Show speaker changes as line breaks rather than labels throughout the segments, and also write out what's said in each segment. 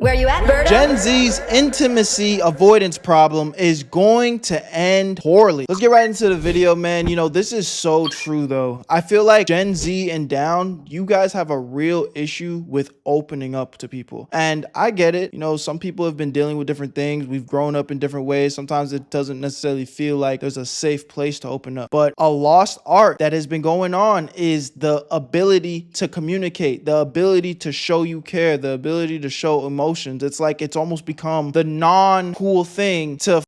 Where you at, Berto?
Gen Z's intimacy avoidance problem is going to end poorly. Let's get right into the video, man. You know, this is so true though. I feel like Gen Z and down, you guys have a real issue with opening up to people. And I get it. You know, some people have been dealing with different things. We've grown up in different ways. Sometimes it doesn't necessarily feel like there's a safe place to open up. But a lost art that has been going on is the ability to communicate, the ability to show you care, the ability to show emotions. It's like it's almost become the non-cool thing to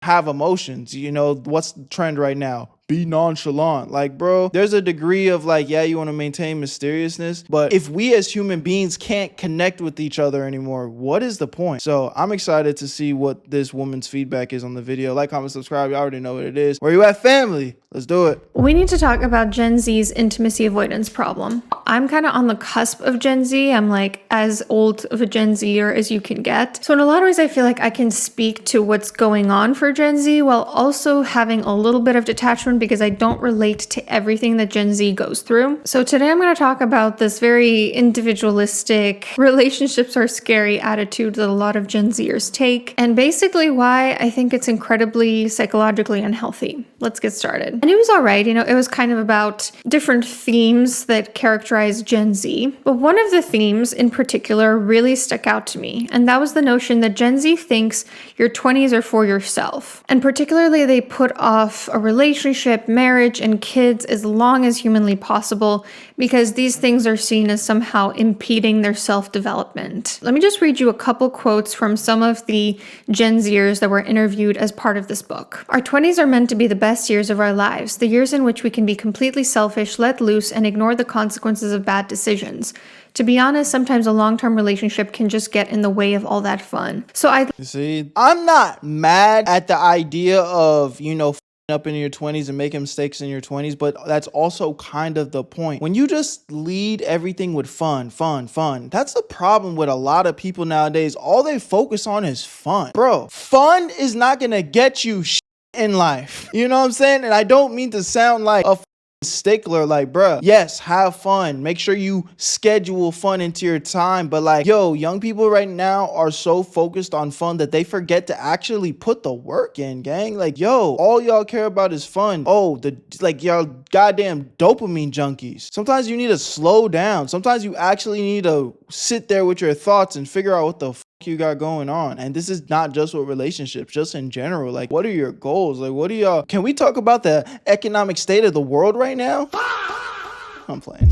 have emotions. You know, what's the trend right now? Be nonchalant. Like, bro, there's a degree of like, yeah, you want to maintain mysteriousness, but if we as human beings can't connect with each other anymore, what is the point? So I'm excited to see what this woman's feedback is on the video. Like, comment, subscribe. You already know what it is. Where you at, family? Let's do it.
We need to talk about Gen Z's intimacy avoidance problem. I'm kind of on the cusp of Gen Z. I'm like as old of a Gen Zer as you can get. So in a lot of ways, I feel like I can speak to what's going on for Gen Z while also having a little bit of detachment because I don't relate to everything that Gen Z goes through. So today I'm going to talk about this very individualistic, relationships are scary attitude that a lot of Gen Zers take, and basically why I think it's incredibly psychologically unhealthy. Let's get started. And it was all right, you know, it was kind of about different themes that characterize Gen Z, but one of the themes in particular really stuck out to me, and that was the notion that Gen Z thinks your 20s are for yourself. And particularly they put off a relationship, marriage, and kids as long as humanly possible because these things are seen as somehow impeding their self-development. Let me just read you a couple quotes from some of the Gen Zers that were interviewed as part of this book. Our 20s are meant to be the best years of our lives, the years in which we can be completely selfish, let loose, and ignore the consequences of bad decisions. To be honest, sometimes a long-term relationship can just get in the way of all that fun.
You see, I'm not mad at the idea of, you know, up in your 20s and making mistakes in your 20s, but that's also kind of the point. When you just lead everything with fun, that's the problem with a lot of people nowadays. All they focus on is fun. Bro, fun is not gonna get you shit in life. You know what I'm saying? And I don't mean to sound like a stickler, like, bruh, yes, have fun, make sure you schedule fun into your time, but like, yo, young people right now are so focused on fun that they forget to actually put the work in, gang. Like, yo, all y'all care about is fun. Oh, y'all goddamn dopamine junkies. Sometimes you need to slow down. Sometimes you actually need to sit there with your thoughts and figure out what the you got going on. And this is not just with relationships, just in general. Like, what are your goals? Like, what are y'all? Can we talk about the economic state of the world right now? I'm playing.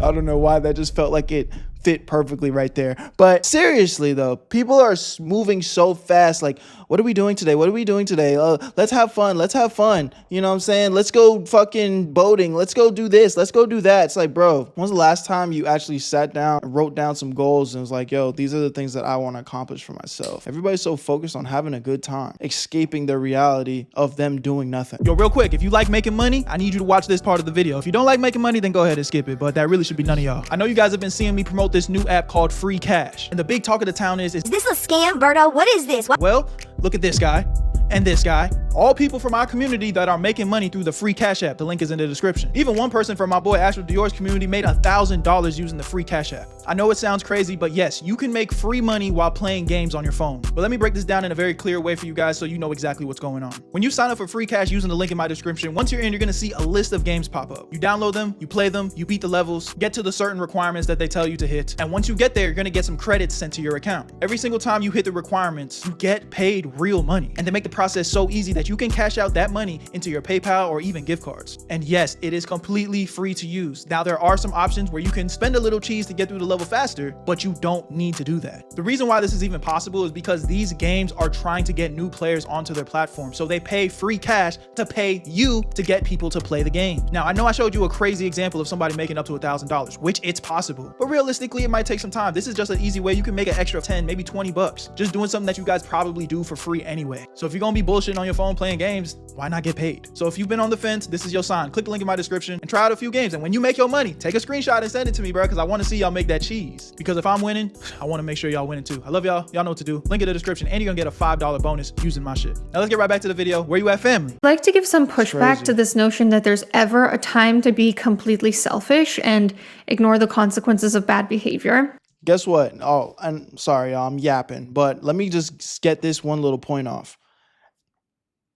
I don't know why that just felt like it fit perfectly right there. But seriously though, people are moving so fast. Like, what are we doing today? What are we doing today? Let's have fun. Let's have fun. You know what I'm saying? Let's go fucking boating. Let's go do this. Let's go do that. It's like, bro, when was the last time you actually sat down and wrote down some goals and was like, yo, these are the things that I want to accomplish for myself? Everybody's so focused on having a good time, escaping the reality of them doing nothing.
Yo, real quick, if you like making money, I need you to watch this part of the video. If you don't like making money, then go ahead and skip it, but that really should be none of y'all. I know you guys have been seeing me promote this new app called Free Cash, and the big talk of the town is
this a scam, Berto? What is this?
Well, look at this guy and this guy, all people from our community that are making money through the Free Cash app. The link is in the description. Even one person from my boy Astro Dior's community made $1,000 using the Free Cash app. I know it sounds crazy, but yes, you can make free money while playing games on your phone. But let me break this down in a very clear way for you guys so you know exactly what's going on. When you sign up for Free Cash using the link in my description, once you're in, you're gonna see a list of games pop up. You download them, you play them, you beat the levels, get to the certain requirements that they tell you to hit. And once you get there, you're gonna get some credits sent to your account. Every single time you hit the requirements, you get paid real money. And they make the process so easy that you can cash out that money into your PayPal or even gift cards. And yes, it is completely free to use. Now, there are some options where you can spend a little cheese to get through the level faster, but you don't need to do that. The reason why this is even possible is because these games are trying to get new players onto their platform. So they pay free cash to pay you to get people to play the game. Now, I know I showed you a crazy example of somebody making up to $1,000, which it's possible, but realistically, it might take some time. This is just an easy way you can make an extra 10, maybe 20 bucks, just doing something that you guys probably do for free anyway. So if you're gonna be bullshitting on your phone playing games, why not get paid? So if you've been on the fence, this is your sign. Click the link in my description and try out a few games. And when you make your money, take a screenshot and send it to me, bro, because I want to see y'all make that cheese. Because if I'm winning, I want to make sure y'all winning too. I love y'all. Y'all know what to do. Link in the description, and you're gonna get a $5 bonus using my shit. Now let's get right back to the video. Where you at, family?
I'd like to give some pushback to this notion that there's ever a time to be completely selfish and ignore the consequences of bad behavior.
guess what? Oh, I'm sorry, I'm yapping, but let me just get this one little point off.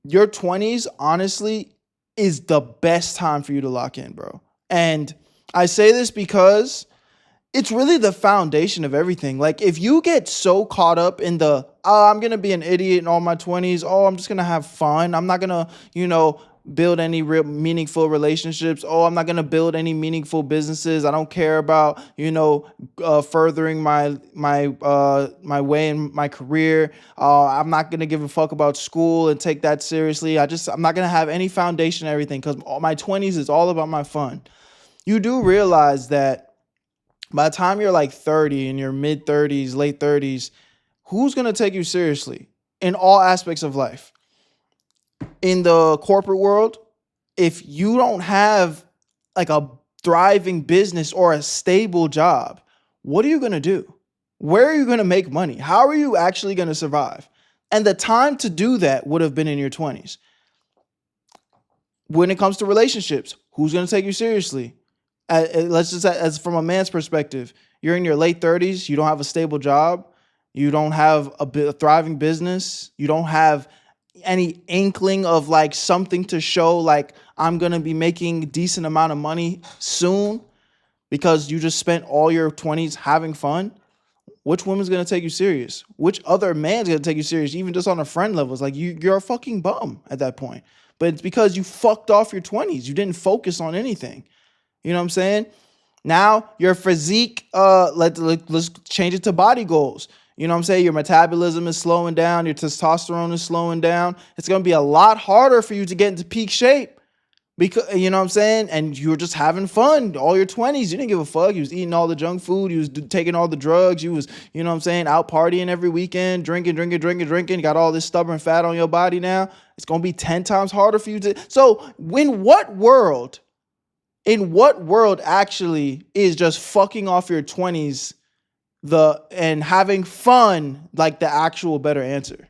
Your 20s, honestly, is the best time for you to lock in, bro. And I say this because it's really the foundation of everything. Like, if you get so caught up in the, oh, I'm going to be an idiot in all my 20s. Oh, I'm just going to have fun. I'm not going to, build any real meaningful relationships. Oh, I'm not going to build any meaningful businesses. I don't care about, furthering my way in my career. I'm not going to give a fuck about school and take that seriously. I'm not going to have any foundation and everything because my 20s is all about my fun. You do realize that by the time you're like 30, in your mid 30s, late 30s, who's going to take you seriously in all aspects of life? In the corporate world, if you don't have like a thriving business or a stable job, what are you going to do? Where are you going to make money? How are you actually going to survive? And the time to do that would have been in your 20s. When it comes to relationships, who's going to take you seriously? Let's just, as from a man's perspective, you're in your late 30s, you don't have a stable job, you don't have a thriving business, you don't have any inkling of like something to show like I'm going to be making a decent amount of money soon because you just spent all your 20s having fun. Which woman's going to take you serious? Which other man's going to take you serious? Even just on a friend level, it's like you're a fucking bum at that point. But it's because you fucked off your 20s. You didn't focus on anything. You know what I'm saying? Now your physique, let's change it to body goals. You know what I'm saying? Your metabolism is slowing down. Your testosterone is slowing down. It's going to be a lot harder for you to get into peak shape because, you know what I'm saying? And you were just having fun all your 20s. You didn't give a fuck. You was eating all the junk food. You was taking all the drugs. You was, you know what I'm saying, out partying every weekend, drinking. You got all this stubborn fat on your body now. It's going to be 10 times harder for you to. So in what world actually is just fucking off your 20s and having fun like the actual better answer?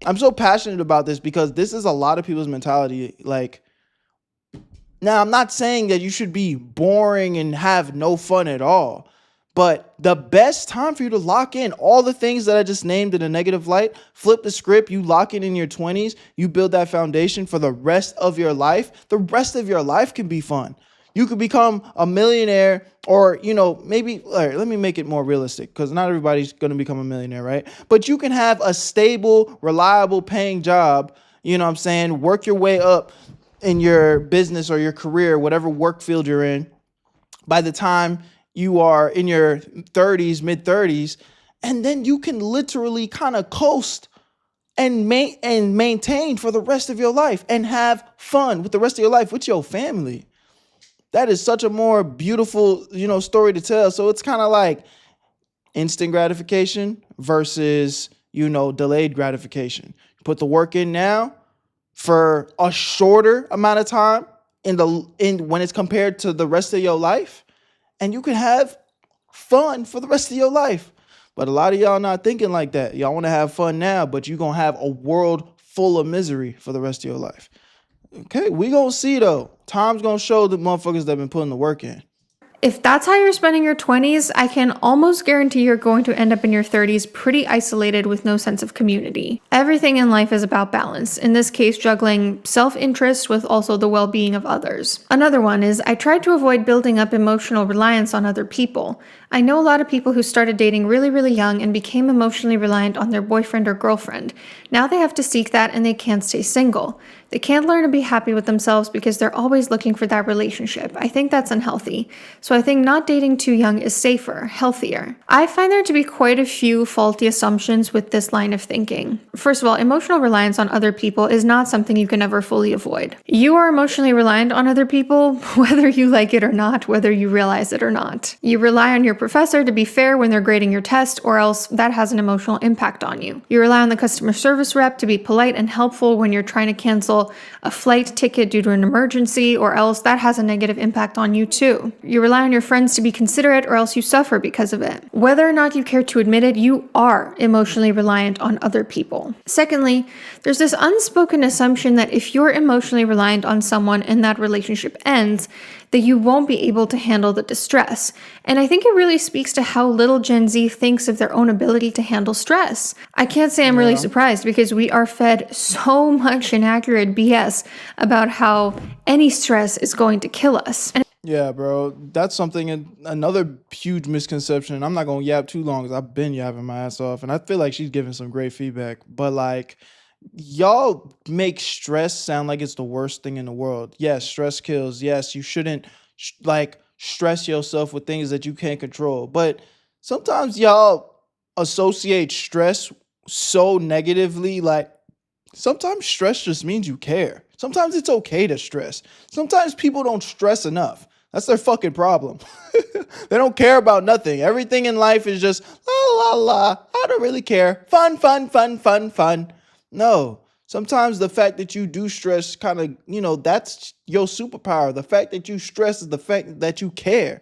I'm so passionate about this because this is a lot of people's mentality. Like, now I'm not saying that you should be boring and have no fun at all, but the best time for you to lock in all the things that I just named in a negative light, flip the script, you lock it in your 20s, you build that foundation for the rest of your life. The rest of your life can be fun. You could become a millionaire or, maybe, all right, let me make it more realistic because not everybody's going to become a millionaire, right? But you can have a stable, reliable paying job, you know what I'm saying, work your way up in your business or your career, whatever work field you're in, by the time you are in your 30s, mid 30s, and then you can literally kind of coast and maintain for the rest of your life and have fun with the rest of your life with your family. That is such a more beautiful, story to tell. So it's kind of like instant gratification versus, delayed gratification. You put the work in now for a shorter amount of time when it's compared to the rest of your life, and you can have fun for the rest of your life. But a lot of y'all not thinking like that. Y'all want to have fun now, but you're going to have a world full of misery for the rest of your life. Okay, we gonna see though. Time's gonna show the motherfuckers that been putting the work in.
If that's how you're spending your 20s, I can almost guarantee you're going to end up in your 30s pretty isolated with no sense of community. Everything in life is about balance. In this case, juggling self-interest with also the well-being of others. Another one is I tried to avoid building up emotional reliance on other people. I know a lot of people who started dating really, really young and became emotionally reliant on their boyfriend or girlfriend. Now they have to seek that and they can't stay single. They can't learn to be happy with themselves because they're always looking for that relationship. I think that's unhealthy. So I think not dating too young is safer, healthier. I find there to be quite a few faulty assumptions with this line of thinking. First of all, emotional reliance on other people is not something you can ever fully avoid. You are emotionally reliant on other people, whether you like it or not, whether you realize it or not. You rely on your professor to be fair when they're grading your test, or else that has an emotional impact on you. You rely on the customer service rep to be polite and helpful when you're trying to cancel a flight ticket due to an emergency, or else that has a negative impact on you too. You rely on your friends to be considerate, or else you suffer because of it. Whether or not you care to admit it, you are emotionally reliant on other people. Secondly, there's this unspoken assumption that if you're emotionally reliant on someone and that relationship ends, that you won't be able to handle the distress. And I think it really speaks to how little Gen Z thinks of their own ability to handle stress. I can't say I'm really surprised because we are fed so much inaccurate BS about how any stress is going to kill us. And
Yeah, bro. That's something, another huge misconception. And I'm not going to yap too long because I've been yapping my ass off. And I feel like she's giving some great feedback. But like, y'all make stress sound like it's the worst thing in the world. Yes, stress kills. Yes, you shouldn't like stress yourself with things that you can't control. But sometimes y'all associate stress so negatively. Like, sometimes stress just means you care. Sometimes it's okay to stress. Sometimes people don't stress enough. That's their fucking problem. They don't care about nothing. Everything in life is just la la la. I don't really care. Fun, fun, fun, fun, fun. No. Sometimes the fact that you do stress kind of, that's your superpower. The fact that you stress is the fact that you care.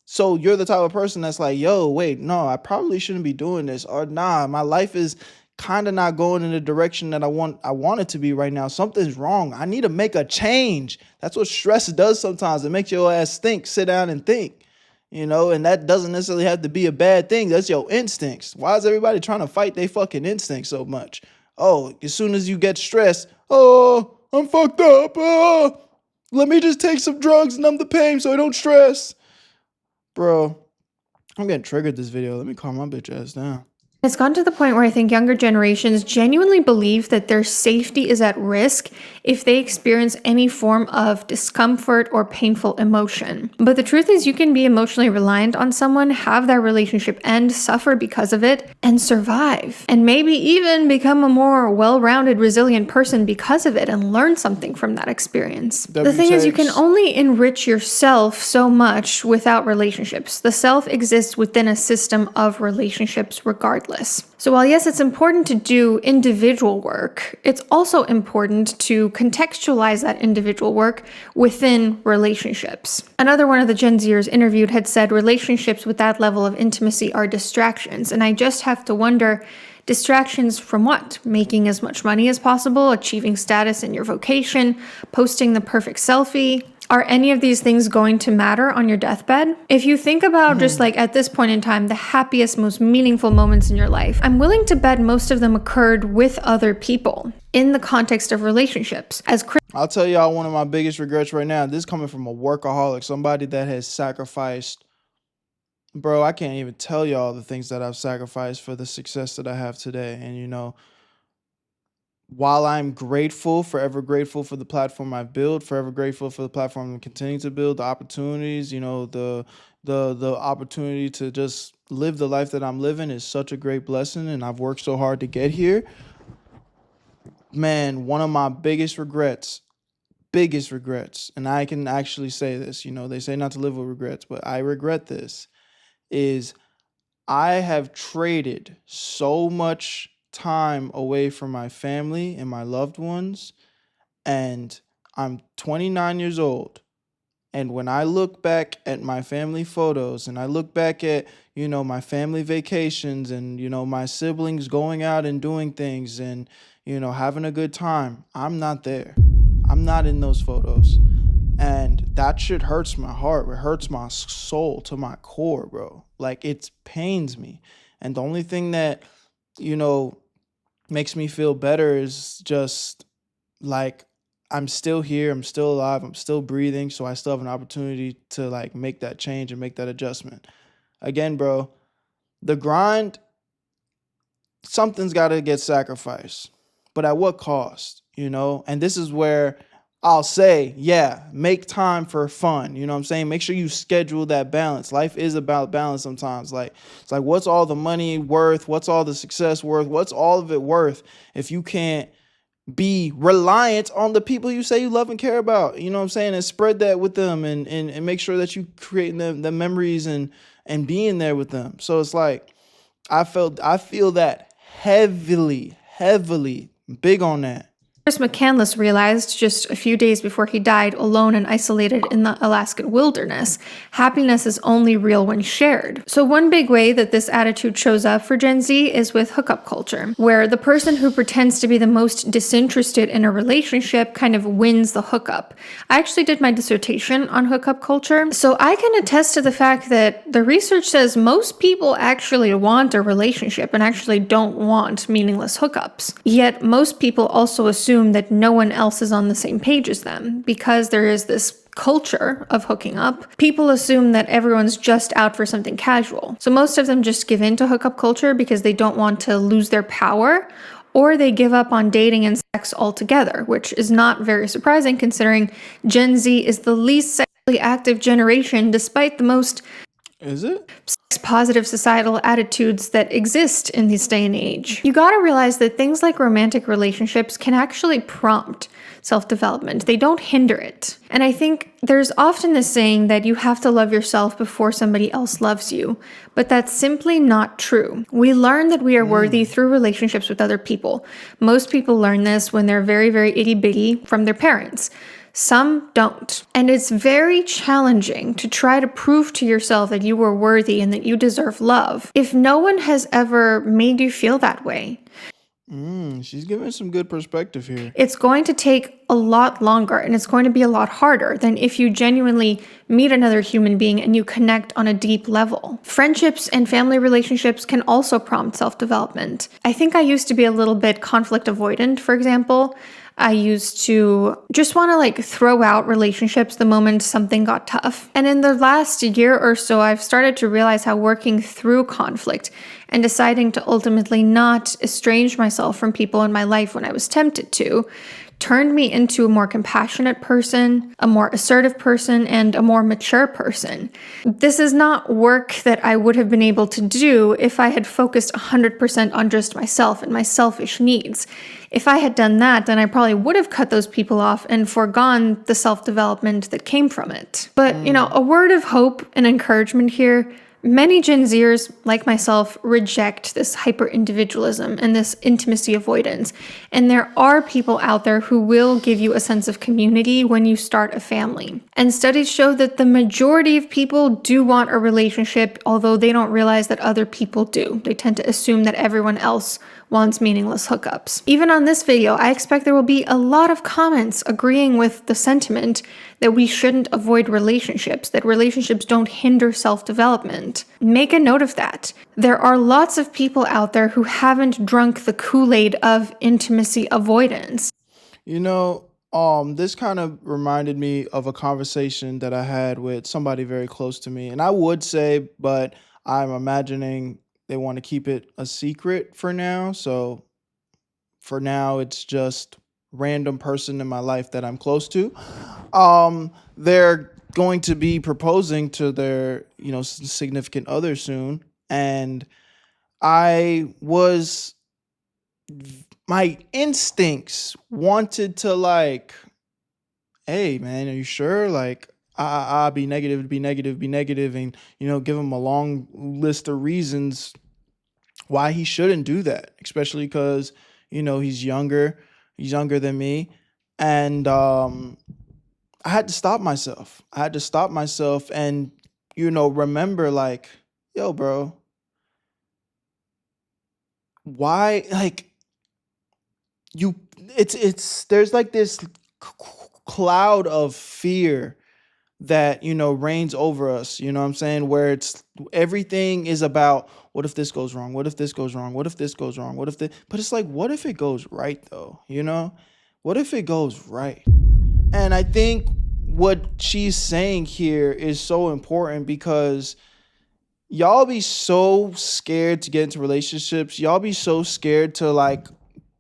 So you're the type of person that's like, yo, wait, no, I probably shouldn't be doing this. Or nah, my life is kind of not going in the direction that I want it to be right now. Something's wrong. I need to make a change. That's what stress does sometimes. It makes your ass think, sit down and think, and that doesn't necessarily have to be a bad thing. That's your instincts. Why is everybody trying to fight their fucking instincts so much? Oh, as soon as you get stressed, oh, I'm fucked up. Oh, let me just take some drugs and numb the pain so I don't stress. Bro, I'm getting triggered this video. Let me calm my bitch ass down.
it's gotten to the point where I think younger generations genuinely believe that their safety is at risk if they experience any form of discomfort or painful emotion. But the truth is, you can be emotionally reliant on someone, have that relationship end, suffer because of it, and survive. And maybe even become a more well-rounded, resilient person because of it and learn something from that experience. The thing is, you can only enrich yourself so much without relationships. The self exists within a system of relationships regardless. So while yes, it's important to do individual work, it's also important to contextualize that individual work within relationships. Another one of the Gen Zers interviewed had said relationships with that level of intimacy are distractions. And I just have to wonder, distractions from what? Making as much money as possible, achieving status in your vocation, posting the perfect selfie. Are any of these things going to matter on your deathbed? If you think about just like at this point in time, the happiest, most meaningful moments in your life, I'm willing to bet most of them occurred with other people in the context of relationships.
I'll tell y'all one of my biggest regrets right now. This is coming from a workaholic, somebody that has sacrificed. Bro, I can't even tell y'all the things that I've sacrificed for the success that I have today. And while I'm forever grateful for the platform I've built, forever grateful for the platform I'm continuing to build, the opportunities, the opportunity to just live the life that I'm living is such a great blessing, and I've worked so hard to get here. Man, one of my biggest regrets, and I can actually say this, they say not to live with regrets, but I regret this, is I have traded so much time away from my family and my loved ones, and I'm 29 years old, and when I look back at my family photos and I look back at my family vacations and my siblings going out and doing things and having a good time, I'm not there. I'm not in those photos, and that shit hurts my heart. It hurts my soul to my core, bro. Like, it pains me, and the only thing that makes me feel better is just like I'm still here, I'm still alive, I'm still breathing, so I still have an opportunity to like make that change and make that adjustment. Again, bro, the grind, something's got to get sacrificed, but at what cost? And this is where I'll say, yeah, make time for fun. You know what I'm saying? Make sure you schedule that balance. Life is about balance sometimes. Like, it's like, what's all the money worth? What's all the success worth? What's all of it worth if you can't be reliant on the people you say you love and care about? You know what I'm saying? And spread that with them and make sure that you create the memories and being there with them. So it's like, I feel that heavily big on that.
Chris McCandless realized just a few days before he died, alone and isolated in the Alaskan wilderness, happiness is only real when shared. So one big way that this attitude shows up for Gen Z is with hookup culture, where the person who pretends to be the most disinterested in a relationship kind of wins the hookup. I actually did my dissertation on hookup culture, so I can attest to the fact that the research says most people actually want a relationship and actually don't want meaningless hookups. Yet most people also assume that no one else is on the same page as them. Because there is this culture of hooking up, people assume that everyone's just out for something casual. So most of them just give in to hookup culture because they don't want to lose their power, or they give up on dating and sex altogether, which is not very surprising considering Gen Z is the least sexually active generation despite the most
Is it?
positive societal attitudes that exist in this day and age. You gotta realize that things like romantic relationships can actually prompt self-development. They don't hinder it. And I think there's often this saying that you have to love yourself before somebody else loves you, but that's simply not true. We learn that we are worthy through relationships with other people. Most people learn this when they're very, very itty-bitty from their parents. Some don't. And it's very challenging to try to prove to yourself that you were worthy and that you deserve love if no one has ever made you feel that way.
She's giving some good perspective here.
It's going to take a lot longer and it's going to be a lot harder than if you genuinely meet another human being and you connect on a deep level. Friendships and family relationships can also prompt self-development. I think I used to be a little bit conflict avoidant, for example. I used to just want to throw out relationships the moment something got tough. And in the last year or so, I've started to realize how working through conflict and deciding to ultimately not estrange myself from people in my life when I was tempted to turned me into a more compassionate person, a more assertive person, and a more mature person. This is not work that I would have been able to do if I had focused 100% on just myself and my selfish needs. If I had done that, then I probably would have cut those people off and foregone the self-development that came from it. But, a word of hope and encouragement here. Many Gen Zers, like myself, reject this hyper-individualism and this intimacy avoidance. And there are people out there who will give you a sense of community when you start a family. And studies show that the majority of people do want a relationship, although they don't realize that other people do. They tend to assume that everyone else wants meaningless hookups. Even on this video, I expect there will be a lot of comments agreeing with the sentiment that we shouldn't avoid relationships, that relationships don't hinder self-development. Make a note of that. There are lots of people out there who haven't drunk the Kool-Aid of intimacy avoidance.
This kind of reminded me of a conversation that I had with somebody very close to me. And I would say, but I'm imagining they want to keep it a secret for now. So for now, it's just random person in my life that I'm close to. They're going to be proposing to their, significant other soon. And my instincts wanted to hey man, are you sure? Be negative, and give him a long list of reasons why he shouldn't do that, especially because he's younger than me, and I had to stop myself. And remember yo, bro, why there's this cloud of fear that reigns over us, what I'm saying, where everything is about what if this goes wrong, what if this goes wrong, what if this goes wrong, but it's what if it goes right though, what if it goes right? And I think what she's saying here is so important because y'all be so scared to get into relationships, y'all be so scared to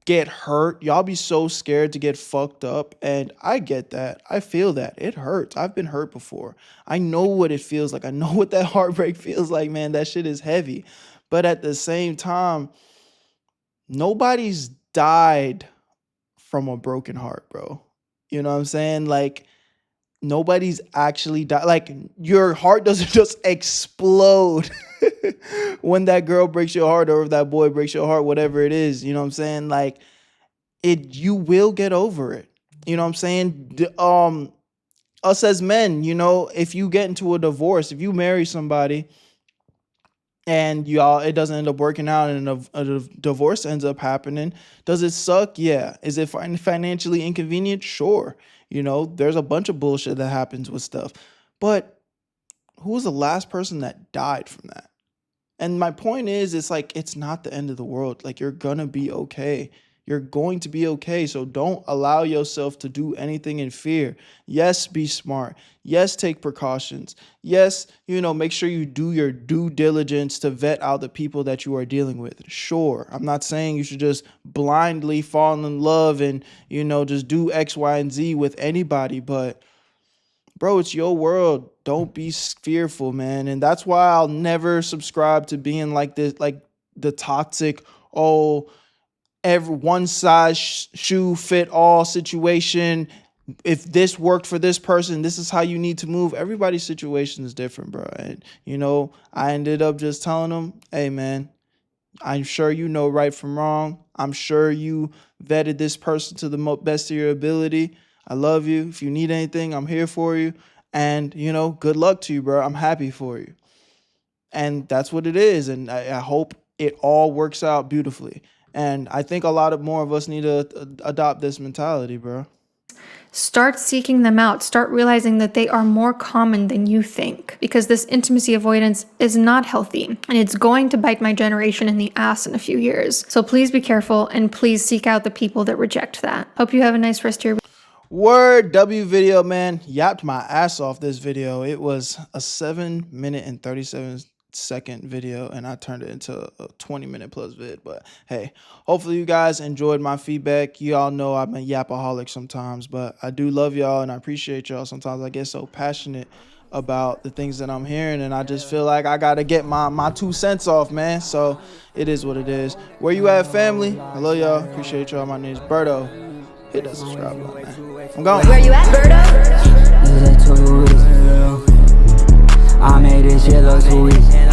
get hurt. Y'all be so scared to get fucked up. And I get that. I feel that. It hurts. I've been hurt before. I know what it feels like. I know what that heartbreak feels like, man. That shit is heavy. But at the same time, nobody's died from a broken heart, bro. You know what I'm saying? Nobody's actually died. Your heart doesn't just explode when that girl breaks your heart or if that boy breaks your heart, whatever it is. You know what I'm saying? you will get over it. You know what I'm saying? Us as men, you know, if you get into a divorce, if you marry somebody and it doesn't end up working out and a divorce ends up happening, does it suck? Yeah. Is it financially inconvenient? Sure. You know, there's a bunch of bullshit that happens with stuff. But who was the last person that died from that? And my point is, it's like, it's not the end of the world. Like, you're gonna be okay. You're going to be okay. So don't allow yourself to do anything in fear. Yes, be smart. Yes, take precautions. Yes, you know, make sure you do your due diligence to vet out the people that you are dealing with. Sure, I'm not saying you should just blindly fall in love and, you know, just do X, Y, and Z with anybody. But bro, it's your world. Don't be fearful, man. And that's why I'll never subscribe to being like this, like the toxic, every one size shoe fit all situation. If this worked for this person, this is how you need to move. Everybody's situation is different, bro. And, you know, I ended up just telling them, hey, man, I'm sure you know right from wrong. I'm sure you vetted this person to the best of your ability. I love you. If you need anything, I'm here for you. And, you know, good luck to you, bro. I'm happy for you. And that's what it is. And I hope it all works out beautifully. And I think a lot more of us need to adopt this mentality, bro.
Start seeking them out. Start realizing that they are more common than you think, because this intimacy avoidance is not healthy and it's going to bite my generation in the ass in a few years. So please be careful and please seek out the people that reject that. Hope you have a nice rest of your week.
Word W video, man. Yapped my ass off this video. It was a 7-minute and 37-second video and I turned it into a 20-minute plus vid. But hey, hopefully you guys enjoyed my feedback. You all know I'm a yapaholic sometimes, but I do love y'all and I appreciate y'all. Sometimes I get so passionate about the things that I'm hearing and I just feel like I gotta get my 2 cents off, man. So it is what it is. Where you at, family? I love y'all. Appreciate y'all. My name is Berto. Hit that subscribe button, man. I'm going.
Where you at, Berto?
I made this shit look too easy.